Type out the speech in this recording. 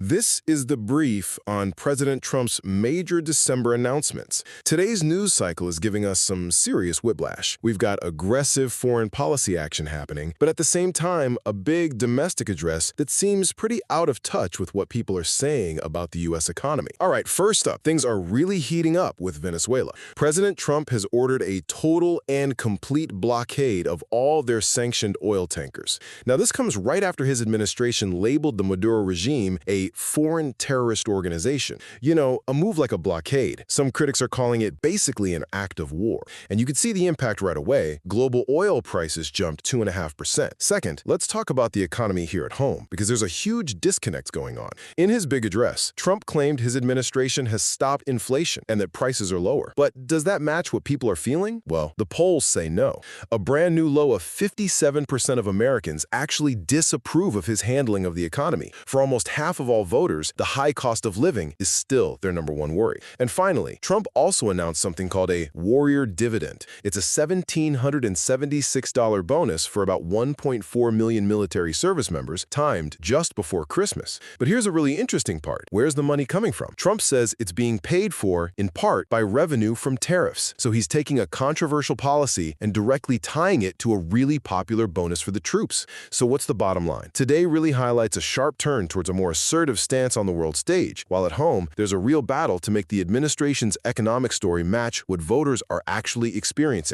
This is the brief on President Trump's major December announcements. Today's news cycle is giving us some serious whiplash. We've got aggressive foreign policy action happening, but at the same time, a big domestic address that seems pretty out of touch with what people are saying about the U.S. economy. All right, first up, things are really heating up with Venezuela. President Trump has ordered a total and complete blockade of all their sanctioned oil tankers. Now, this comes right after his administration labeled the Maduro regime a foreign terrorist organization. You know, a move like a blockade. Some critics are calling it basically an act of war. And you could see the impact right away. Global oil prices jumped 2.5%. Second, let's talk about the economy here at home, because there's a huge disconnect going on. In his big address, Trump claimed his administration has stopped inflation and that prices are lower. But does that match what people are feeling? Well, the polls say no. A brand new low of 57% of Americans actually disapprove of his handling of the economy. For almost half of all voters, the high cost of living is still their #1 worry. And finally, Trump also announced something called a warrior dividend. It's a $1,776 bonus for about 1.4 million military service members, timed just before Christmas. But here's a really interesting part. Where's the money coming from? Trump says it's being paid for, in part, by revenue from tariffs. So he's taking a controversial policy and directly tying it to a really popular bonus for the troops. So what's the bottom line? Today really highlights a sharp turn towards a more assertive stance on the world stage, while at home, there's a real battle to make the administration's economic story match what voters are actually experiencing.